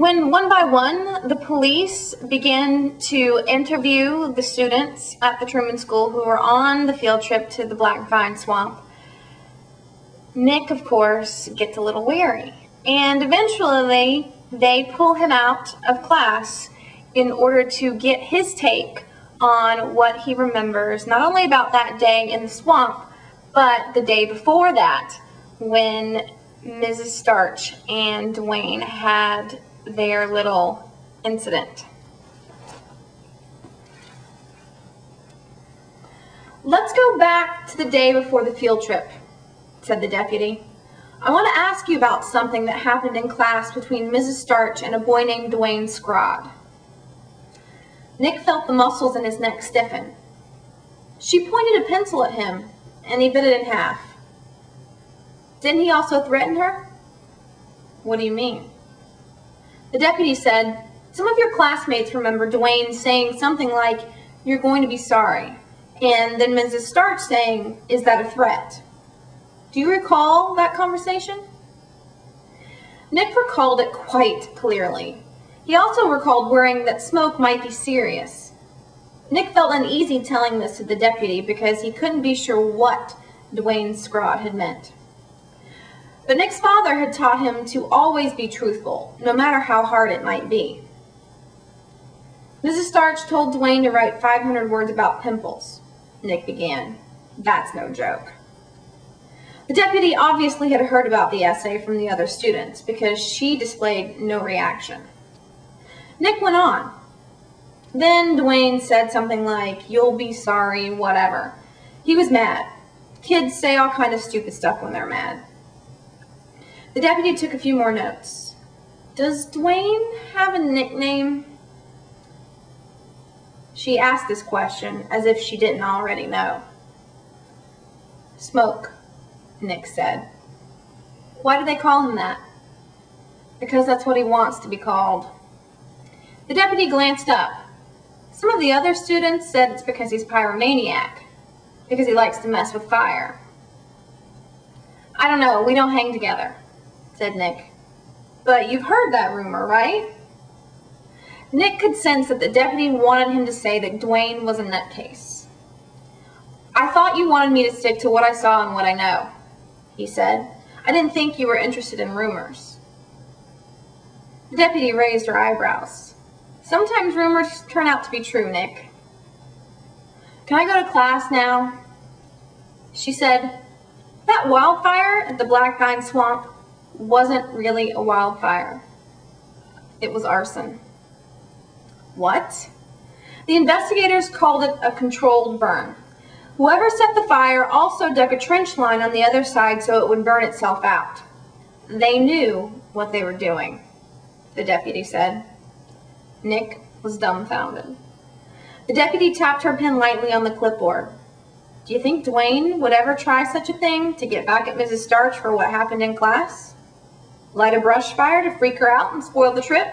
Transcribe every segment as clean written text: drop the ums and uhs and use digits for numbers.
When one by one, the police began to interview the students at the Truman School who were on the field trip to the Black Vine Swamp, Nick, of course, gets a little wary. And eventually, they pull him out of class in order to get his take on what he remembers, not only about that day in the swamp, but the day before that, when Mrs. Starch and Dwayne had their little incident. "Let's go back to the day before the field trip," said the deputy. "I want to ask you about something that happened in class between Mrs. Starch and a boy named Dwayne Scrod." Nick felt the muscles in his neck stiffen. "She pointed a pencil at him, and he bit it in half." "Didn't he also threaten her?" "What do you mean?" The deputy said, "Some of your classmates remember Dwayne saying something like, 'You're going to be sorry,' and then Mrs. Starch saying, 'Is that a threat?' Do you recall that conversation?" Nick recalled it quite clearly. He also recalled worrying that Smoke might be serious. Nick felt uneasy telling this to the deputy because he couldn't be sure what Dwayne Scrod had meant. But Nick's father had taught him to always be truthful, no matter how hard it might be. "Mrs. Starch told Dwayne to write 500 words about pimples," Nick began. "That's no joke." The deputy obviously had heard about the essay from the other students because she displayed no reaction. Nick went on. Then Dwayne said something like, "You'll be sorry, whatever." He was mad. Kids say all kind of stupid stuff when they're mad. The deputy took a few more notes. "Does Dwayne have a nickname?" She asked this question as if she didn't already know. "Smoke," Nick said. "Why do they call him that?" "Because that's what he wants to be called." The deputy glanced up. Some of the other students said it's because he's pyromaniac, because he likes to mess with fire. "I don't know, we don't hang together," said Nick. "But you've heard that rumor, right?" Nick could sense that the deputy wanted him to say that Dwayne was a nutcase. "I thought you wanted me to stick to what I saw and what I know," he said. "I didn't think you were interested in rumors." The deputy raised her eyebrows. "Sometimes rumors turn out to be true, Nick." "Can I go to class now?" She said, "That wildfire at the Black Vine Swamp wasn't really a wildfire. It was arson." "What?" "The investigators called it a controlled burn. Whoever set the fire also dug a trench line on the other side so it would burn itself out. They knew what they were doing," the deputy said. Nick was dumbfounded. The deputy tapped her pen lightly on the clipboard. "Do you think Dwayne would ever try such a thing to get back at Mrs. Starch for what happened in class? Light a brush fire to freak her out and spoil the trip?"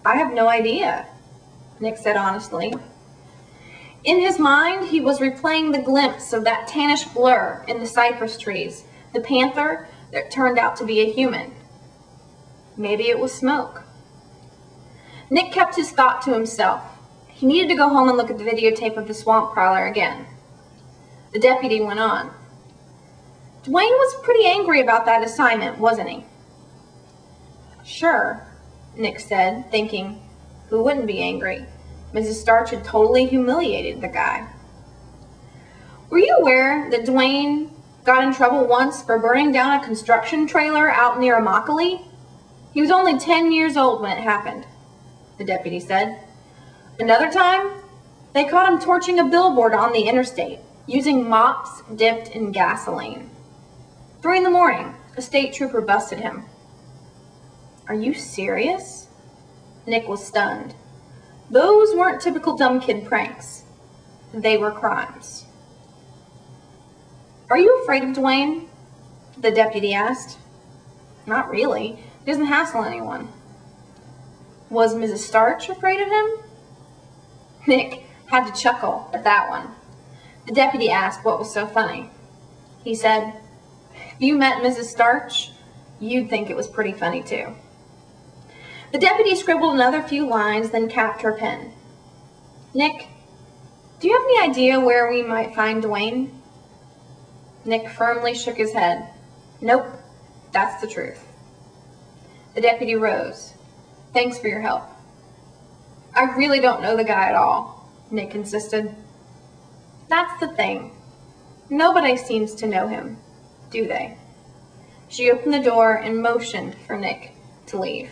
"I have no idea," Nick said honestly. In his mind, he was replaying the glimpse of that tannish blur in the cypress trees, the panther that turned out to be a human. Maybe it was Smoke. Nick kept his thought to himself. He needed to go home and look at the videotape of the swamp prowler again. The deputy went on. "Dwayne was pretty angry about that assignment, wasn't he?" "Sure," Nick said, thinking, who wouldn't be angry? Mrs. Starch had totally humiliated the guy. "Were you aware that Dwayne got in trouble once for burning down a construction trailer out near Immokalee? He was only 10 years old when it happened," the deputy said. "Another time, they caught him torching a billboard on the interstate, using mops dipped in gasoline. 3 in the morning, a state trooper busted him." "Are you serious?" Nick was stunned. Those weren't typical dumb kid pranks. They were crimes. "Are you afraid of Dwayne?" the deputy asked. "Not really. He doesn't hassle anyone." "Was Mrs. Starch afraid of him?" Nick had to chuckle at that one. The deputy asked what was so funny. He said, "If you met Mrs. Starch, you'd think it was pretty funny too." The deputy scribbled another few lines, then capped her pen. Nick, do you have any idea where we might find Dwayne? Nick firmly shook his head. Nope, that's the truth. The deputy rose. Thanks for your help. I really don't know the guy at all, Nick insisted. That's the thing. Nobody seems to know him, do they? She opened the door and motioned for Nick to leave.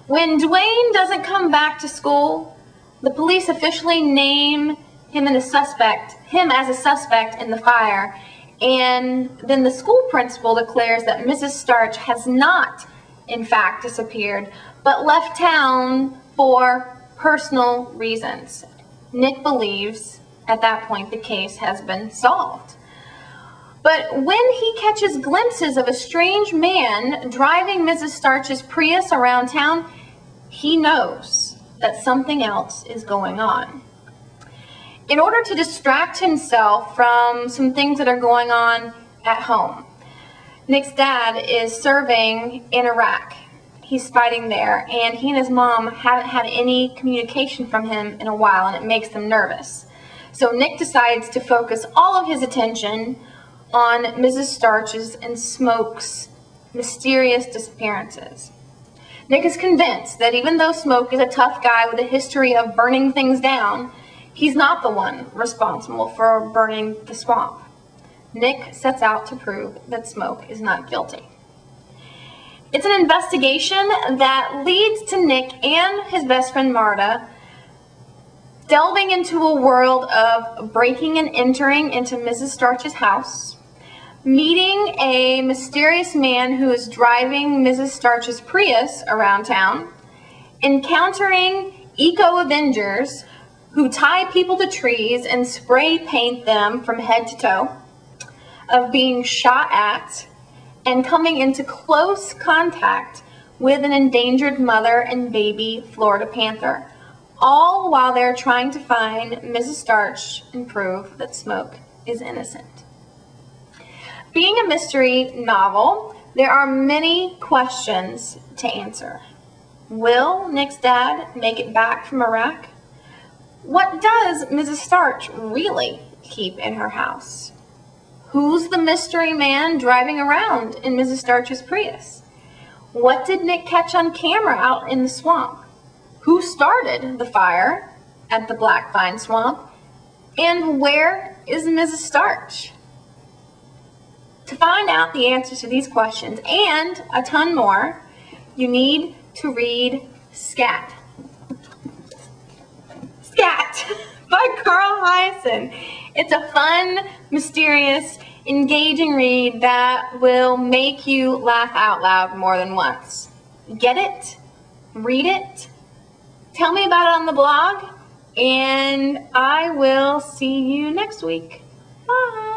When Dwayne doesn't come back to school, the police officially name him as a suspect in the fire, and then the school principal declares that Mrs. Starch has not, in fact, disappeared, but left town for personal reasons. Nick believes at that point the case has been solved. But when he catches glimpses of a strange man driving Mrs. Starch's Prius around town, he knows that something else is going on. In order to distract himself from some things that are going on at home, Nick's dad is serving in Iraq. He's fighting there, and he and his mom haven't had any communication from him in a while, and it makes them nervous. So Nick decides to focus all of his attention on Mrs. Starch's and Smoke's mysterious disappearances. Nick is convinced that even though Smoke is a tough guy with a history of burning things down, he's not the one responsible for burning the swamp. Nick sets out to prove that Smoke is not guilty. It's an investigation that leads to Nick and his best friend Marta delving into a world of breaking and entering into Mrs. Starch's house, meeting a mysterious man who is driving Mrs. Starch's Prius around town, encountering eco-avengers who tie people to trees and spray paint them from head to toe, of being shot at, and coming into close contact with an endangered mother and baby Florida panther, all while they're trying to find Mrs. Starch and prove that Smoke is innocent. Being a mystery novel, there are many questions to answer. Will Nick's dad make it back from Iraq? What does Mrs. Starch really keep in her house? Who's the mystery man driving around in Mrs. Starch's Prius? What did Nick catch on camera out in the swamp? Who started the fire at the Black Vine Swamp? And where is Mrs. Starch? To find out the answers to these questions and a ton more, you need to read Scat. Scat by Carl Hiaasen. It's a fun, mysterious, engaging read that will make you laugh out loud more than once. Get it? Read it? Tell me about it on the blog, and I will see you next week. Bye.